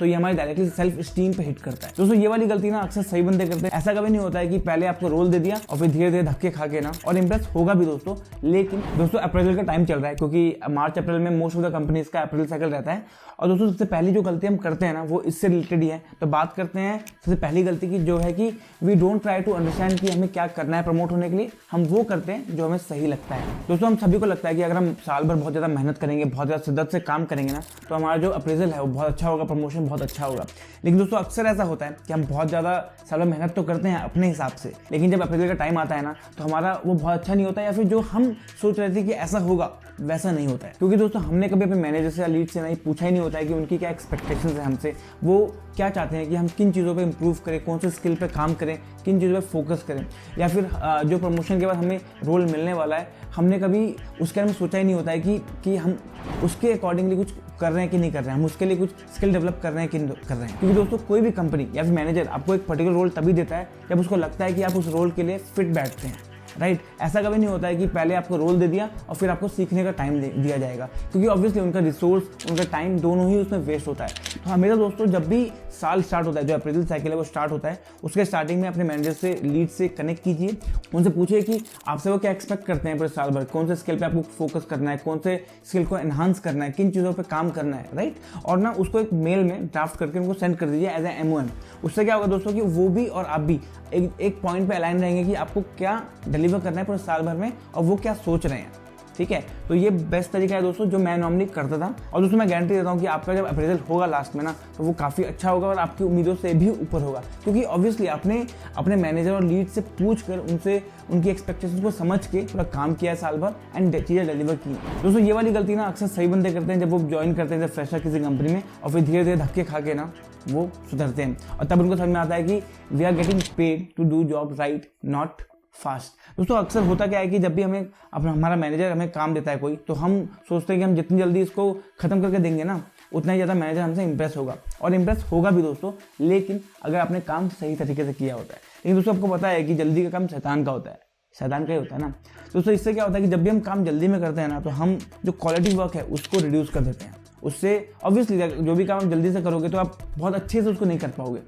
तो ये हमारे डायरेक्टली सेल्फ स्टीम पे हिट करता है। दोस्तों ये वाली गलती ना अक्सर सही बंदे करते हैं। ऐसा कभी नहीं होता है कि पहले आपको रोल दे दिया और फिर धीरे धीरे धक्के खा के ना, और इंप्रेस होगा भी दोस्तों। लेकिन दोस्तों अप्रैल का टाइम चल रहा है, क्योंकि मार्च अप्रैल में मोस्ट ऑफ द कंपनीज का अप्रैल साइकिल रहता है। और दोस्तों सबसे पहली जो गलती हम करते हैं ना वो इससे रिलेटेड ही है। तो बात करते हैं सबसे पहली गलती की, जो है कि we don't try to understand कि हमें क्या करना है प्रमोट होने के लिए। हम वो करते हैं जो हमें सही लगता है। दोस्तों हम सभी को लगता है कि अगर हम साल भर बहुत ज़्यादा मेहनत करेंगे, बहुत ज़्यादा शिद्दत से काम करेंगे ना, तो हमारा जो अप्रेजल है वो बहुत अच्छा होगा, प्रमोशन बहुत अच्छा होगा। लेकिन दोस्तों अक्सर ऐसा होता है कि हम बहुत ज़्यादा साल भर मेहनत तो करते हैं अपने हिसाब से, लेकिन जब अप्रेजल का टाइम आता है ना तो हमारा वो बहुत अच्छा नहीं होता, या फिर जो हम सोच रहे थे कि ऐसा होगा वैसा नहीं होता है। क्योंकि दोस्तों हमने कभी अपने मैनेजर से या लीड से नहीं पूछा ही नहीं होता है कि उनकी क्या एक्सपेक्टेशंस है हमसे, वो क्या चाहते हैं कि हम किन चीज़ों पे इंप्रूव करें, कौन से स्किल पे काम करें, किन चीज़ों पे फोकस करें, या फिर जो प्रमोशन के बाद हमें रोल मिलने वाला है हमने कभी उसके बारे में सोचा ही नहीं होता है कि हम उसके अकॉर्डिंगली कुछ कर रहे हैं कि नहीं कर रहे हैं, हम उसके लिए कुछ स्किल डेवलप कर रहे हैं कि नहीं कर रहे हैं। क्योंकि दोस्तों कोई भी कंपनी या फिर मैनेजर आपको एक पर्टिकुलर रोल तभी देता है जब उसको लगता है कि आप उस रोल के लिए फिट बैठते हैं, राइट। ऐसा कभी नहीं होता है कि पहले आपको रोल दे दिया और फिर आपको सीखने का टाइम दिया जाएगा, क्योंकि ऑब्वियसली उनका रिसोर्स, उनका टाइम दोनों ही उसमें वेस्ट होता है। तो हमेशा दोस्तों जब भी साल स्टार्ट होता है, जो अप्रैल साइकिल है वो स्टार्ट होता है, उसके स्टार्टिंग में अपने मैनेजर से, लीड से कनेक्ट कीजिए, उनसे पूछिए कि आपसे वो क्या एक्सपेक्ट करते हैं पूरे साल भर, कौन से स्किल पे आपको फोकस करना है, कौन से स्किल को एनहांस करना है, किन चीज़ों पे काम करना है, राइट। और ना उसको एक मेल में ड्राफ्ट करके उनको सेंड कर दीजिए एज ए MOM। उससे क्या होगा दोस्तों कि वो भी और आप भी एक पॉइंट पे अलाइन रहेंगे कि आपको क्या डिलीवर करना है पूरे साल भर में और वो क्या सोच रहे हैं, ठीक है। तो ये बेस्ट तरीका है दोस्तों जो मैं नॉर्मली करता था। और दोस्तों मैं गारंटी देता हूँ कि आपका जब अप्रेजल होगा लास्ट में ना, तो वो काफ़ी अच्छा होगा और आपकी उम्मीदों से भी ऊपर होगा, क्योंकि ऑब्वियसली आपने अपने मैनेजर और लीड से पूछ कर उनसे उनकी एक्सपेक्टेशंस को समझ के पूरा काम किया है साल भर एंड चीज़ें डिलीवर की। दोस्तों ये वाली गलती ना अक्सर सही बंदे करते हैं जब वो ज्वाइन करते हैं, जब फ्रेशर किसी कंपनी में, और फिर धीरे धीरे धक्के खा के ना वो सुधरते हैं, और तब उनको समझ में आता है कि we are getting paid to do job right, not fast. दोस्तों अक्सर होता क्या है कि जब भी हमें हमारा मैनेजर हमें काम देता है कोई, तो हम सोचते हैं कि हम जितनी जल्दी इसको खत्म करके देंगे ना, उतना ही ज़्यादा मैनेजर हमसे इंप्रेस होगा, और इंप्रेस होगा भी दोस्तों, लेकिन अगर आपने काम सही तरीके से किया होता है। लेकिन दोस्तों आपको पता है कि जल्दी का काम शैतान का होता है, शैतान का ही होता है ना। दोस्तों इससे क्या होता है कि जब भी हम काम जल्दी में करते हैं ना, तो हम जो क्वालिटी वर्क है उसको रिड्यूस कर देते हैं। उससे ऑब्वियसली जो भी काम आप जल्दी से करोगे तो आप बहुत अच्छे से उसको नहीं कर पाओगे,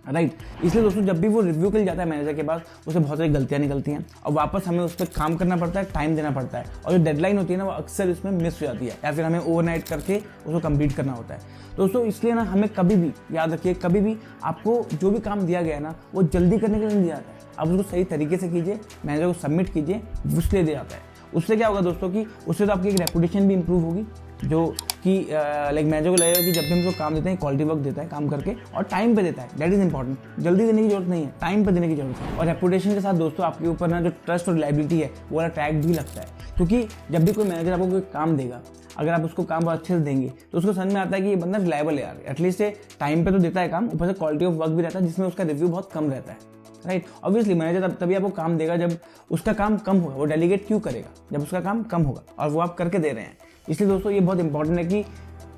राइट। इसलिए दोस्तों जब भी वो रिव्यू के लिए जाता है मैनेजर के पास, उसे बहुत सारी गलतियां निकलती हैं और वापस हमें उस पर काम करना पड़ता है, टाइम देना पड़ता है, और जो डेडलाइन होती है ना वो अक्सर इसमें मिस हो जाती है, या फिर हमें ओवरनाइट करके उसको कंप्लीट करना होता है। दोस्तों इसलिए ना हमें कभी भी याद रखिए, कभी भी आपको जो भी काम दिया गया है ना वो जल्दी करने के लिए नहीं दिया जाता है। आप उसको सही तरीके से कीजिए, मैनेजर को सबमिट कीजिए, उसके लिए दिया जाता है। उससे क्या होगा दोस्तों कि उससे तो आपकी एक रेपुटेशन भी इंप्रूव होगी, जो कि लाइक मैनेजर को लगेगा कि जब भी हमको काम देते हैं क्वालिटी वर्क देता है काम करके, और टाइम पे देता है। That is important. जल्दी देने की जरूरत नहीं है, टाइम पे देने की जरूरत है। और रेपुटेशन के साथ दोस्तों आपके ऊपर ना जो ट्रस्ट और रिलायबिलिटी है वो वाला टैग भी लगता है, क्योंकि जब भी कोई मैनेजर आपको कोई काम देगा, अगर आप उसको काम बहुत अच्छे से देंगे तो उसको समझ में आता है कि ये बंदा रिलायबल है यार, एटलीस्ट ये टाइम पे तो देता है काम, ऊपर से क्वालिटी ऑफ वर्क भी रहता है जिसमें उसका रिव्यू बहुत कम रहता है, राइट। ऑब्वियसली मैनेजर तभी आपको काम देगा जब उसका काम कम होगा। वो डेलीगेट क्यों करेगा जब उसका काम कम होगा और वो आप करके दे रहे हैं। इसलिए दोस्तों ये बहुत इंपॉर्टेंट है कि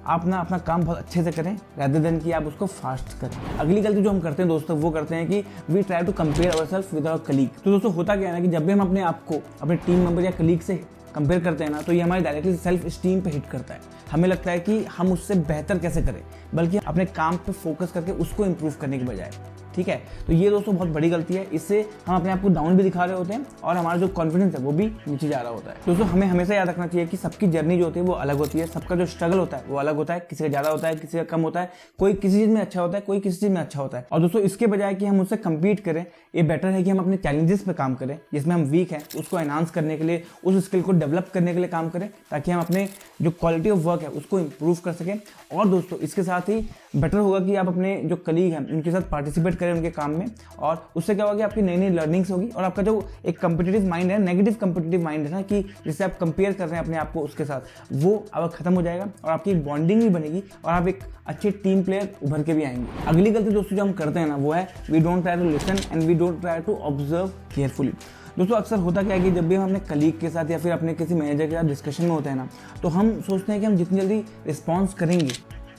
आप ना अपना काम बहुत अच्छे से करें रादर देन कि आप उसको फास्ट करें। अगली गलती जो हम करते हैं दोस्तों वो करते हैं कि we try to compare ourselves with our colleague. तो दोस्तों होता क्या है ना कि जब भी हम अपने आप को अपने टीम मेंबर या कलीग से कंपेयर करते हैं ना, तो ये हमारे डायरेक्टली सेल्फ स्टीम पे हिट करता है। हमें लगता है कि हम उससे बेहतर कैसे करें, बल्कि अपने काम पे फोकस करके उसको इंप्रूव करने के बजाय, ठीक है। तो ये दोस्तों बहुत बड़ी गलती है। इससे हम अपने आप को डाउन भी दिखा रहे होते हैं और हमारा जो कॉन्फिडेंस है वो भी नीचे जा रहा होता है। दोस्तों हमें हमेशा याद रखना चाहिए कि सबकी जर्नी जो होती है वो अलग होती है, सबका जो स्ट्रगल होता है वो अलग होता है, किसी का ज़्यादा होता है, किसी का कम होता है, कोई किसी चीज़ में अच्छा होता है, कोई किसी चीज़ में अच्छा होता है। और दोस्तों इसके बजाय कि हम उससे कम्पीट करें, ये बेटर है कि हम अपने चैलेंजेस पे काम करें, जिसमें हम वीक हैं उसको एनहांस करने के लिए, उस स्किल को डेवलप करने के लिए काम करें, ताकि हम अपने जो क्वालिटी ऑफ वर्क है उसको इंप्रूव कर सकें। और दोस्तों इसके साथ ही बेटर होगा कि आप अपने जो कलीग हैं उनके साथ पार्टिसिपेट करें उनके काम में, और उससे क्या होगा कि आपकी नई नई लर्निंग्स होगी, और आपका जो एक कम्पिटिटिव माइंड है, नेगेटिव कम्पिटिटिव माइंड है ना, कि जिससे आप कंपेयर कर रहे हैं अपने आप को उसके साथ, वो अब खत्म हो जाएगा और आपकी बॉन्डिंग भी बनेगी और आप एक अच्छे टीम प्लेयर उभर के भी आएंगे। अगली गलती दोस्तों जो हम करते हैं ना वो है we don't try to listen and we don't try to observe carefully. दोस्तों अक्सर होता क्या है कि जब भी हम अपने कलीग के साथ या फिर अपने किसी मैनेजर के साथ डिस्कशन में होते हैं ना, तो हम सोचते हैं कि हम जितनी जल्दी रिस्पॉन्स करेंगे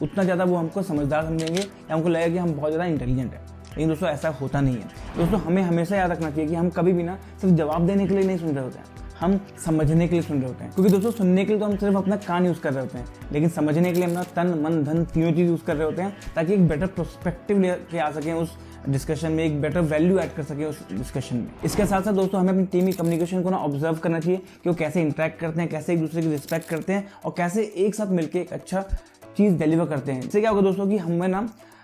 उतना ज़्यादा वो हमको समझदार समझेंगे या हमको लगेगा कि हम बहुत ज़्यादा इंटेलिजेंट है। लेकिन दोस्तों ऐसा होता नहीं है। दोस्तों हमें हमेशा याद रखना चाहिए कि हम कभी भी ना सिर्फ जवाब देने के लिए नहीं सुन रहे होते हैं, हम समझने के लिए सुन रहे होते हैं। क्योंकि दोस्तों सुनने के लिए तो हम सिर्फ अपना कान यूज़ कर रहे होते हैं, लेकिन समझने के लिए अपना तन मन धन तीनों चीज़ यूज़ कर रहे होते हैं, ताकि एक बेटर पर्सपेक्टिव लेके आ सकें उस डिस्कशन में, एक बेटर वैल्यू ऐड कर सके उस डिस्कशन में। इसके साथ साथ दोस्तों हमें अपनी टीम की कम्युनिकेशन को ना ऑब्जर्व करना चाहिए कि वो कैसे इंटरेक्ट करते हैं, कैसे एक दूसरे की रिस्पेक्ट करते हैं और कैसे एक साथ मिलकर एक अच्छा चीज़ डिलीवर करते हैं। इससे क्या होगा दोस्तों कि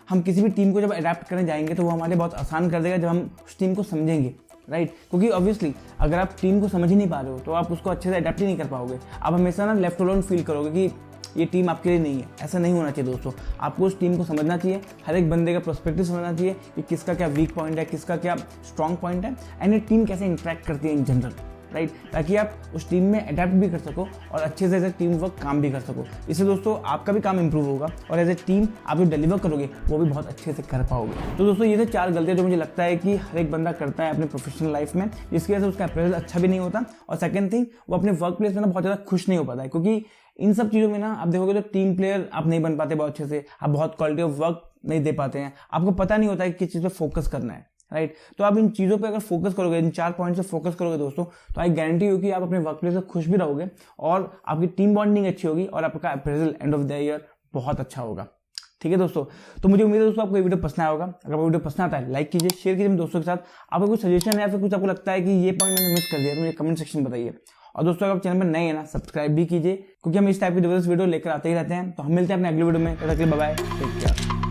हम किसी भी टीम को जब अडेप्ट करने जाएंगे तो वो हमारे बहुत आसान कर देगा जब हम उस टीम को समझेंगे, राइट। क्योंकि ऑब्वियसली अगर आप टीम को समझ ही नहीं पा रहे हो तो आप उसको अच्छे से अडेप्ट ही नहीं कर पाओगे। आप हमेशा ना लेफ्ट अलोन फील करोगे कि ये टीम आपके लिए नहीं है। ऐसा नहीं होना चाहिए दोस्तों, आपको उस टीम को समझना चाहिए, हर एक बंदे का पर्सपेक्टिव समझना चाहिए कि किसका क्या वीक पॉइंट है, किसका क्या स्ट्रॉन्ग पॉइंट है, एंड ये टीम कैसे इंटरेक्ट करती है इन जनरल, राइट, ताकि आप उस टीम में अडेप्ट भी कर सको और अच्छे से एज ए टीम वर्क काम भी कर सको। इससे दोस्तों आपका भी काम इंप्रूव होगा और एज ए टीम आप जो डिलीवर करोगे वो भी बहुत अच्छे से कर पाओगे। तो दोस्तों ये थे 4 गलतियां जो मुझे लगता है कि हर एक बंदा करता है अपने प्रोफेशनल लाइफ में, जिसकी वजह से उसका अप्रेजल अच्छा भी नहीं होता और सेकंड थिंग वो अपने वर्क प्लेस में ना बहुत ज़्यादा खुश नहीं हो पाता है। क्योंकि इन सब चीज़ों में ना आप देखोगे तो टीम प्लेयर आप नहीं बन पाते बहुत अच्छे से, आप बहुत क्वालिटी ऑफ वर्क नहीं दे पाते हैं, आपको पता नहीं होता है कि किस चीज़ पे फोकस करना है, राइट। तो आप इन चीज़ों पे अगर फोकस करोगे, इन 4 पॉइंट से फोकस करोगे दोस्तों, तो आई गारंटी हो कि आप अपने वर्क प्लेस से खुश भी रहोगे और आपकी टीम बॉन्डिंग अच्छी होगी और आपका appraisal end of the year बहुत अच्छा होगा। ठीक है दोस्तों, तो मुझे उम्मीद है दोस्तों आपको ये वीडियो पसंद आया होगा। अगर आपको वीडियो पसंद आता है लाइक कीजिए, शेयर कीजिए दोस्तों के साथ। आपको कुछ सजेशन है या फिर कुछ आपको लगता है कि ये पॉइंट मैंने मिस कर दिया तो मुझे कमेंट सेक्शन में बताइए। और दोस्तों अगर आप चैनल में नए हैं ना, सब्सक्राइब भी कीजिए, क्योंकि हम इस टाइप की वीडियो लेकर आते ही रहते हैं। तो हम मिलते हैं अपने अगले वीडियो में, तब तक के लिए बाय बाय, टेक केयर।